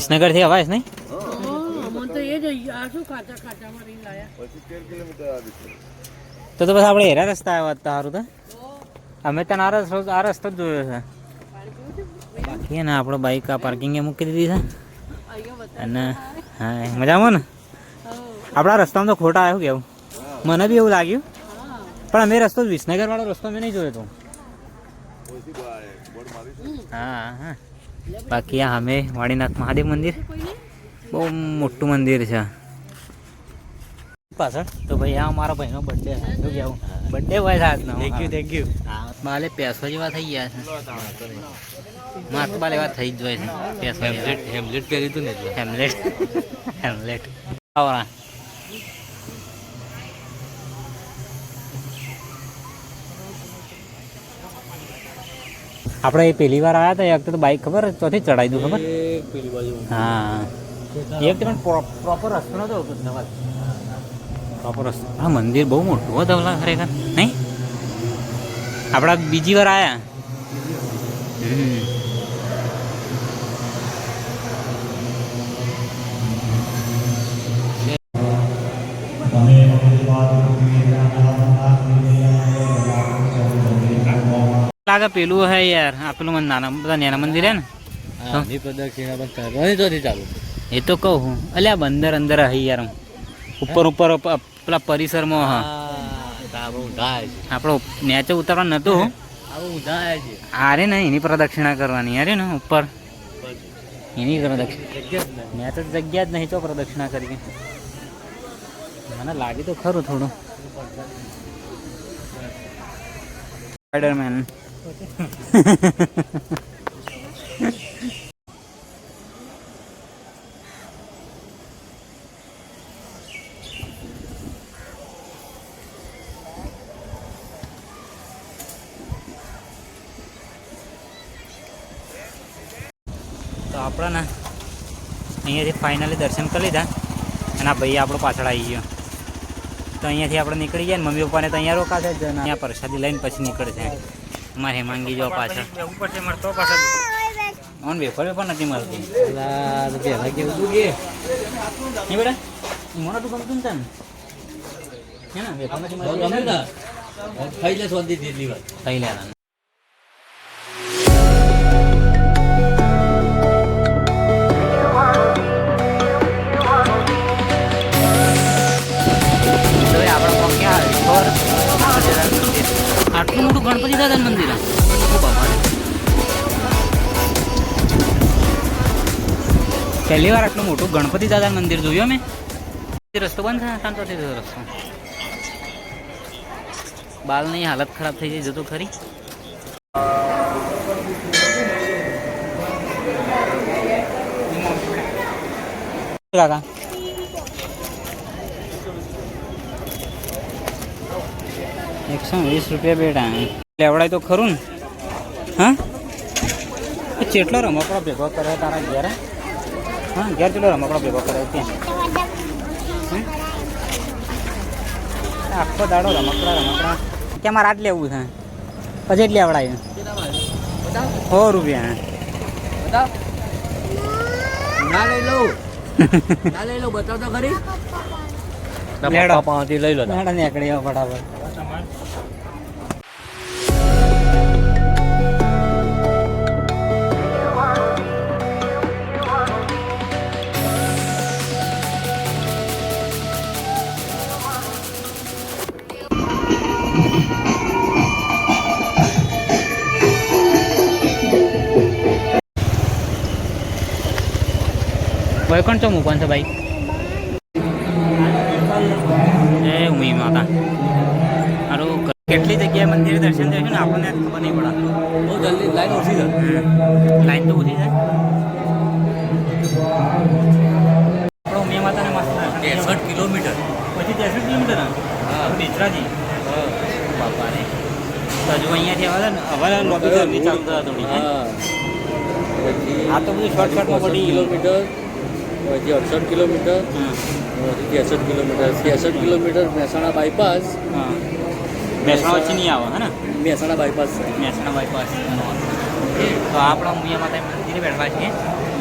વિસનગરથી અવાજ નહીં તો બસ આપણે હેરા રસ્તા આવ્યા હતા સારું તો અમે તને આ રસ્તો જ જોયો છે બાકી ને આપણે બાઈક આ પાર્કિંગે મૂકી દીધી છે અને હા મજામાં ને આપણા રસ્તામાં તો ખોટા આવ્યું કેવું મને બી એવું લાગ્યું પણ અમે રસ્તો વિસનગર વાળો રસ્તો મેં નહીં જોયો તો હા હા બાકી આ અમે વાડીનાથ મહાદેવ મંદિર બહુ મોટું મંદિર છે પાછળ તો ભાઈ આ મારા ભાઈનો બર્થડે છે શું કહેવું બર્થડે હોય છે આજનો થેન્ક યુ હા બાલે પૈસો જેવા થઈ ગયા છે માથ બાલ એવા થઈ જ હોય છે પૈસો હેમલેટ પહેર્યું હતું ને હેમલેટ આવરા આપણે પહેલી વાર આવ્યા હતા એક તો બાઈક ખબર ચોથી ચડાવી દઉં ખબર હા એક પણ પ્રોપર રસ્તો નતો પ્રોપર રસ્તો હા મંદિર બહુ મોટું હતું ખરેખર નહીં આપણા બીજી વાર આવ્યા લાગે પેલું હે યાર આ પેલું નાના બધા નાના મંદિર હે ને પ્રદક્ષિણા પણ કરવાની તો ચાલુ એ તો કહું હું અલ્યા બંદર અંદર હે યાર ઉપર પેલા પરિસરમાં હા આપણો નેચે ઉતરવા નતું અરે ને એની પ્રદક્ષિણા કરવાની અરે ને ઉપર એની પ્રદક્ષિણા નેચે જગ્યા જ નહીં તો પ્રદક્ષિણા કરી મને લાગે તો ખરું થોડું સ્પાઈડરમેન તો આપણે ને અહીંયાથી ફાઇનલી દર્શન કરી લીધા અને આ ભાઈ આપણો પાછળ આવી ગયો તો અહીંયાથી આપણે નીકળી ગયા ને મમ્મી પપ્પાને તો અહીંયા રોકાશે જ અહીંયા પ્રસાદી લઈને પછી નીકળશે અમારે હેમાંગી જો પાછળ ઉપર છે મળતો પાછળ ઓન વેફર નથી મળતી પહેલાં કેવું તું કે નહીં બેટા મને તું ગમતું ને તને હે ને વેફર નથી મળતી ખાઈ લે સ્વાદી જેટલી વાત ખાઈ લેવાનું આટલું મોટું ગણપતિ દાદાનું મંદિર પહેલી વાર આટલું મોટું ગણપતિ દાદાનું મંદિર જોયું મેં રસ્તો બંધ છે શાંતથી રસ્તો બાલની હાલત ખરાબ થઈ જાય જતો ખરી કાકા 120 રૂપિયા બેટા લેવડાય તો ખરું ને હા કેટલો રમકડો ભેગો કરે તારા ઘેર હા ઘેર કેટલો રમકડો ભેગો કરે ત્યાં આખો દાડો રમકડા ક્યાં મારે આજ લેવું છે પછી જ લેવડાય 100 રૂપિયા ના લઈ લો બતાવ તો ખરી લઈ લો નીકળી ફટાફટ વૈકુંઠ ચોક મૂકવાનું છે ભાઈ એ ઉમી માતા સારું કેટલી જગ્યાએ મંદિરે દર્શન થયું ને આપણને ખબર નહીં પડે બહુ જલ્દી લાઈન ઓછી છે લાઈન તો ઓછી છે આપણો ઉમી માતાને મસ્ત 63 કિલોમીટર પછી 63 કિલોમીટર હા બેચરાજી બાપા ને તો હજુ અહીંયાથી હવે લોબી સર્વિસ ચાલુ થતા થોડી આ તો બધું શોર્ટકટમાં પડી કિલોમીટર પછી 68 kilometre 63 kilometre 63 kilometre Mehsana bypass Mehsana વચ્ચે નહીં આવે હે ને મહેસાણા બાયપાસ તો આપણા મુયા માતા મંદિરે બેઠવા છીએ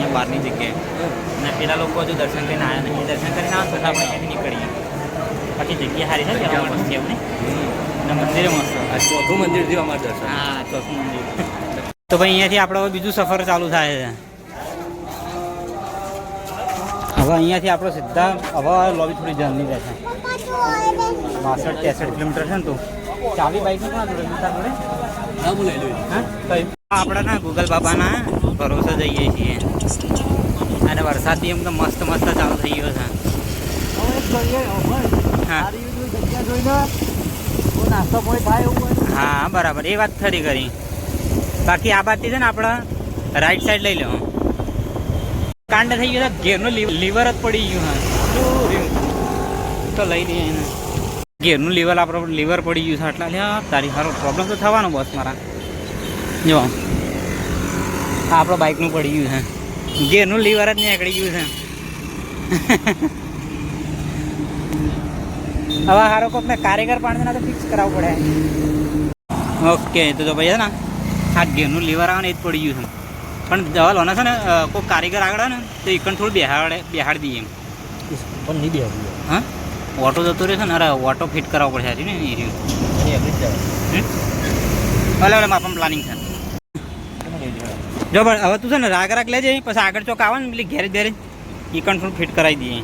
અહીંયા બહારની જગ્યાએ. અને પેલા લોકો હજુ દર્શન કરીને આવ્યા નહીં. દર્શન કરીને આવે પછી આપણે અહીંયાથી નીકળીએ. બાકી જગ્યા સારી છે જવા મસ્ત છે આપણે. અને મંદિરે મસ્ત. આ ચોથું મંદિર થયું અમારું દર્શન. હા, ચોથું મંદિર. તો ભાઈ અહીંયાથી આપણે હવે બીજું સફર ચાલુ થાય છે. હવે અહીંયાથી આપણે સીધા હવે લોબી થોડી જલ્દી રહેશે. 62-63 કિલોમીટર છે ને તું ચાવી બાઈક નું જોડે ના બોલાય લો. હા, આપણે ના ગૂગલ બાબાના ભરોસે જઈએ છીએ. અને વરસાદ બી એમ તો મસ્ત મસ્ત ચાલુ થઈ ગયો છે. હા બરાબર, એ વાત ખરી કરી. બાકી આ બાજુ છે ને આપણે રાઈટ સાઈડ લઈ લો. કાંડ થઈ ગયો ઘેરનું લીવર જ પડી ગયું. હા તો લઈ લઈએ એને. ઘેરનું લીવર પડી ગયું છે. એટલે તારી સારો પ્રોબ્લેમ તો થવાનો બસ મારા. જો આ આપણો બાઇકનું પડી ગયું છે. ઘેરનું લીવર જ નીકળી ગયું છે. હવે સારો કોકને કારીગર પાણીના તો ફિક્સ કરાવવું પડે. ઓકે, તો ભાઈ છે ને આ ઘેરનું લીવર આવે ને એ જ પડી ગયું છે. પણ દવા લોના છે ને કોઈ કારીગર આગળ ને તો એકણ થોડું બેહાડી દઈએ એમ. પણ નહીં બેહાડી. હા, ઓટો જતો રહેશે ને. અરે ઓટો ફિટ કરાવવો પડશે ને એ રહ્યું. ભલે માપમ પ્લાનિંગ છે. જો ભાઈ હવે તું છે ને રાગ લેજે, પછી આગળ ચોક આવે ને પેલી ઘેરે ઘેરે એકણ થોડું ફિટ કરાવી દઈએ.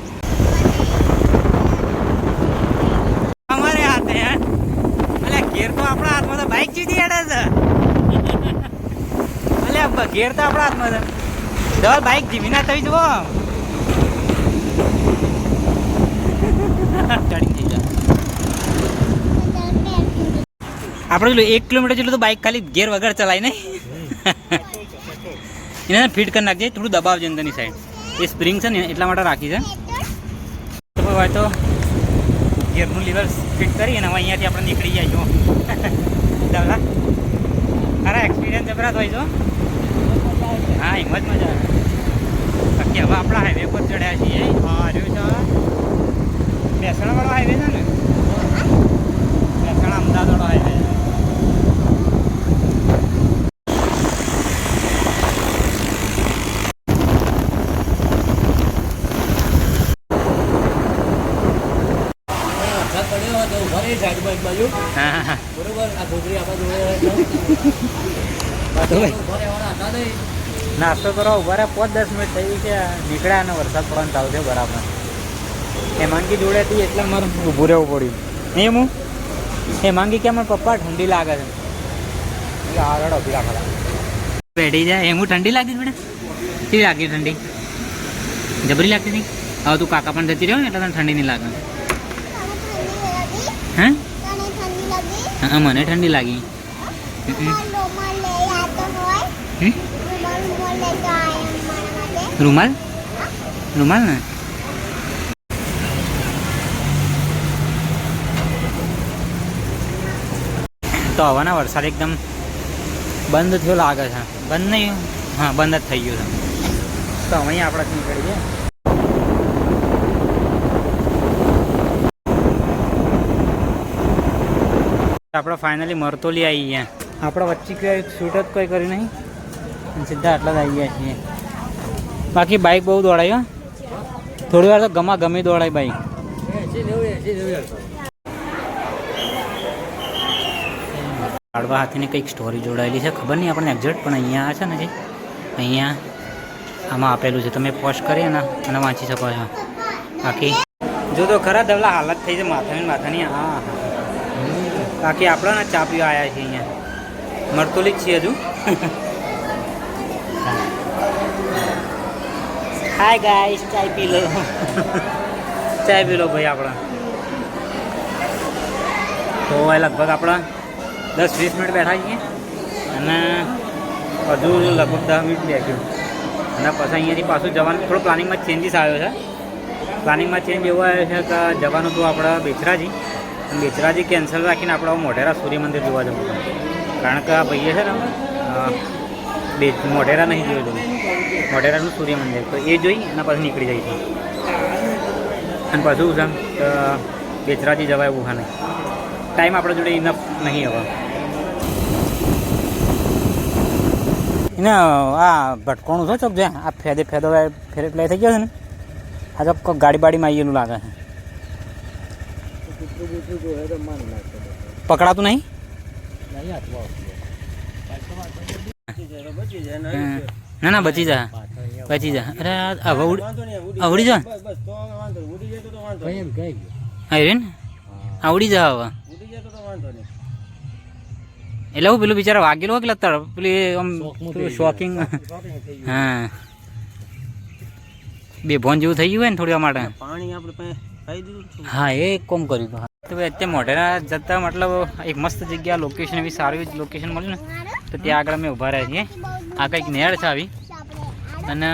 અમારે હાથે એટલે ઘેર તો આપણા હાથમાં તો બાઇક જીતી હેડે છે. એટલે ઘેર તો આપણા હાથમાં છે. દવા બાઇક જીવી ના થઈ જવો. ચડી થઈ જાય. આપણે 1 કિલોમીટર જેટલું તો બાઇક ખાલી ગેર વગર ચલાય નહીં. એને ફિટ કરી નાખજે, થોડું દબાવજે અંદરની સાઈડ. એ સ્પ્રિંગ છે ને એટલા માટે રાખી છે. તો હોય તો ગેરનું લીવર ફિટ કરી અને હવે અહીંયાથી આપણે નીકળી જાય. જો ચાલા અરે એક્સપિરિયન્સ જબરાત હોય છો. હા, હિંમત મજા આવે. બાકી હવે આપણા હાઈવે પર ચડ્યા છીએ. હા રહ્યું છે મહેસાણાવાળો હાઈવે છે ને. મહેસાણા અમદાવાદવાળો હાઈવે. હા બરોબર. આ છોકરી આપણા જોડે નાસ્તો કરવા ઉભા રહ્યા 5-10 મિનિટ થઈ છે. નીકળ્યા અને વરસાદ પડવાનું ચાલુ થયો બરાબર. હેમાંગી જોડે હતી એટલે મારે ઊભું રહેવું પડ્યું. નહીં હું હેમાંગી કે મારા પપ્પા ઠંડી લાગે છે. આગળ ઊભી રાખવા બેઠી જાય. એમ ઠંડી લાગતી બેટા? કેવી લાગી ઠંડી? જબરી લાગતી હતી. હવે તું કાકા પણ જતી રહ્યો ને એટલે તને ઠંડી નહીં લાગે. હા હા, મને ઠંડી લાગી. રૂમાલ રૂમાલ ને તો હવાના વરસાદ એકદમ બંધ થયો લાગે છે. બંધ નહીં, હા બંધ જ થઈ ગયું છે. તો અહીં આપણે નીકળીએ. આપણે ફાઇનલી મરતોલી આવી ગયા. આપણે વચ્ચે કોઈ શૂટ જ કોઈ કર્યું નહીં. સીધા આટલા જ આવી ગયા છીએ. બાકી બાઇક બહુ દોડાય. થોડી વાર તો ગમી દોડાય બાઇક. કાળવા હાથીની કંઈક સ્ટોરી જોડાયેલી છે, ખબર નહીં આપણને એક્ઝેક્ટ, પણ અહીંયા છે ને જે અહીંયા આમાં આપેલું છે. તમે પોસ્ટ કરી ને અને વાંચી શકો છો. બાકી જો તો ખરા ધવલા હાલત થઈ છે માથાની. હા બાકી આપણે ચા પીવા આવ્યા છીએ અહીંયા. મરતોલી જ છીએ હજુ. હાય ગાઈસ, ચાય પી લો. ચાય પી લો ભાઈ આપણે. તો લગભગ આપણા 10-20 મિનિટ બેઠા છીએ અને હજુ લગભગ 10 મિનિટ બેઠ્યું. અને પછી અહીંયાથી પાછું જવાનું થોડું પ્લાનિંગમાં ચેન્જીસ આવ્યો છે. પ્લાનિંગમાં ચેન્જ એવો આવ્યો છે કે જવાનું હતું આપણે બેચરાજી કેન્સલ રાખીને આપણે મોઢેરા સૂર્ય મંદિર જોવા જવું. કારણ કે આ ભાઈએ છે ને મોઢેરા નહીં જોયું. મોઢેરાનું સૂર્ય મંદિર તો એ જોઈ અને પછી નીકળી જઈશું. અને પાછું છે કે બેચરાજી જવાય એવું હા નહીં. ટાઈમ આપણા જોડે ઇનફ નહીં હવે. એને આ ભટકોણું છો ચોક છે આ ફેદે ફેદો ફેરે પ્લે થઈ ગયો છે ને આ તો કોઈક ગાડી બાડીમાં આવેલું લાગે છે પકડાતું નહીં ના ના બચી જા અરે હવે આવડી જા હા ને આવડી જા હવે એટલે હું પેલું બિચારા વાગેલું હોય કે પેલી આમ શોકિંગ હા બે ભોન જેવું થઈ ગયું હોય ને થોડી માટે પાણી આપણે હા એ કોમ કર્યું હતું તો ભાઈ અત્યારે મોઢેરા જતા મતલબ એક મસ્ત જગ્યા લોકેશન એવી સારી લોકેશન મળ્યું ને તો ત્યાં આગળ અમે ઊભા રહ્યા છીએ આ કંઈક નહેર છે આવી અને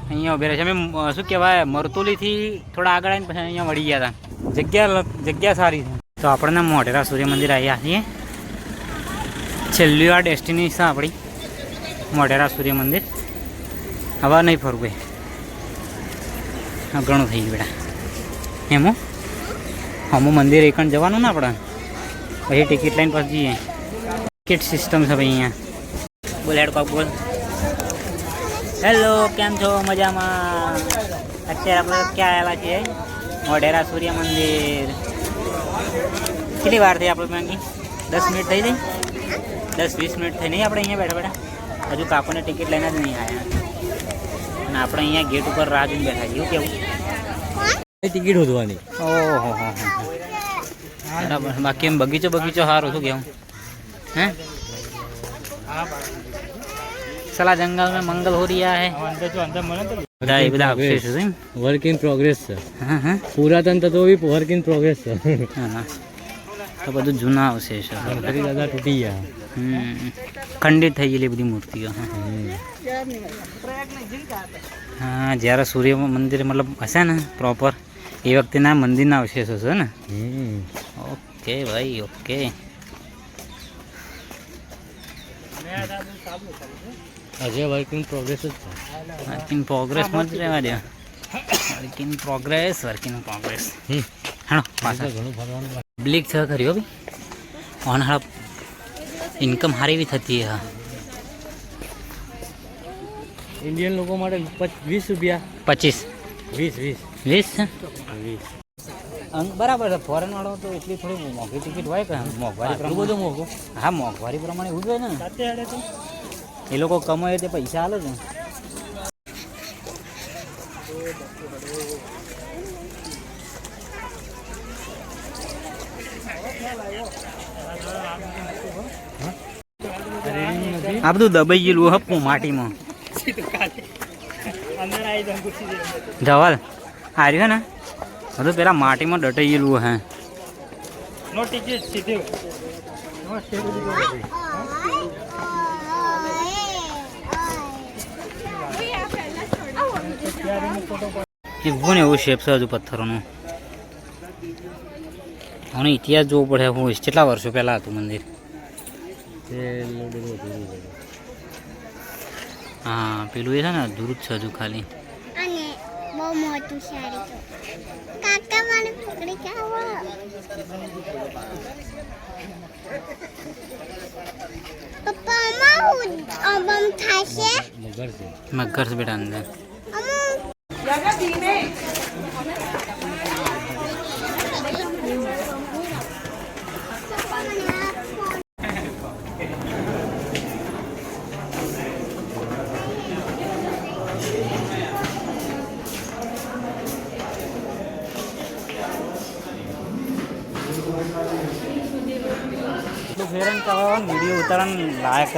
અહીંયા ઊભા રહ્યા છે અમે શું કહેવાય મરતુલીથી થોડા આગળ આવીને પછી અહીંયા વળી ગયા હતા જગ્યા સારી છે તો આપણને મોઢેરા સૂર્ય મંદિર આવ્યા છીએ છેલ્લી આ ડેસ્ટિનેશન આપણી મોઢેરા સૂર્ય મંદિર હવે નહીં ફરવું હા ઘણું થઈ ગયું બેટા એમ અમુક મંદિર એકણ જવાનું ને આપણે પછી ટિકિટ લઈને પછી જઈએ ટિકિટ સિસ્ટમ છે ભાઈ અહીંયા બોલ હેડ કોક બોલ હેલો કેમ છો મજામાં અત્યારે આપણે ક્યાં આવેલા છીએ મોઢેરા સૂર્ય મંદિર કેટલી વાર થઈ આપણે માંગી 10 મિનિટ થઈ ગઈ 10-20 મિનિટ થઈ નહીં આપણે અહીંયા બેઠા બેઠા હજુ કાકોને ટિકિટ લઈને જ નહીં આવ્યા અને આપણે અહીંયા ગેટ ઉપર રાહ જોઈને બેઠા છીએ કેવું ટિકિટ શોધવાની ઓહો બરાબર બાકી એમ બગીચો સારું શું કેવું હે સલા જંગલ में मंगल हो रहा है બધા એ બધા અવશેષ છે વર્ક ઇન પ્રોગ્રેસ છે હા હા પુરાતન તો બી વર્ક ઇન પ્રોગ્રેસ છે હા તો બધું જૂના અવશેષ છે ગણપતિ દાદા તૂટી ગયા ખંડિત થઈ ગયેલી બધી મૂર્તિઓ હા જ્યારે સૂર્ય મંદિર મતલબ હશે ને પ્રોપર એ વખતેના મંદિરના અવશેષો છે ને ઓકે ભાઈ ઓકે હજે વર્ક ઇન પ્રોગ્રેસ જ છે વર્ક ઇન પ્રોગ્રેસમાં જ રહેવા દે વર્ક ઇન પ્રોગ્રેસ હા પાછા ઘણું ફરવાનું પબ્લિક છે ખરી હો ભાઈ ઓનહાળ ઇન્કમ સારી એવી થતી હા ઇન્ડિયન લોકો માટે 20 રૂપિયા 25 20 છે બરાબર છે ફોરેન વાળો તો એટલી થોડી મોંઘી ટિકિટ હોય કે મોંઘવારી પ્રમાણે બધું મોંઘું હા મોંઘવારી પ્રમાણે એવું જ હોય ને એ લોકો કમાય તે પૈસા હાલે છે આ બધું દબાઈ ગયેલું હપ્પું માટીમાં જવાલ આ રહ્યું ને બધું પેલા માટીમાં દટાઈ ગયેલું હે નો ટિકિટ સીધી એવું ને એવું શેપ છે હજુ પથ્થરોનું મને ઇતિહાસ જોવો પડે હું કેટલા વર્ષો પહેલાં હતું મંદિર હા પેલું એ છે ને અધૂરું જ છે હજુ ખાલી અને બહુ મોટું સાડી તો કાકા મને પકડી કે આવો પપ્પા માં અબમ થાશે મગર છે બેટા અંદર ફેરન કહેવાનું વિડીયો ઉતારવાનું લાયક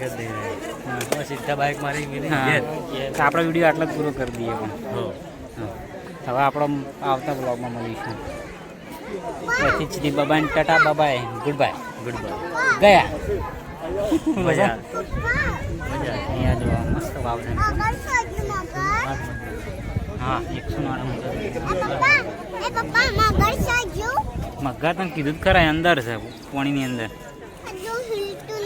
જ નહીં સીધા બાઇક મારી આપણો વિડીયો આટલો જ પૂરો કરી દઈએ પણ હવે આપણો આવતા બ્લોગમાં મળીશું પછી શ્રી બાબાને ટાટા બાબાય ગુડ બાય ગયા મજા અહીંયા જો મસ્ત વાવ છે હા 109 પપ્પા મગર સાજુ મગર તને કીધું જ ખરા અંદર છે પાણીની અંદર જો હિલતું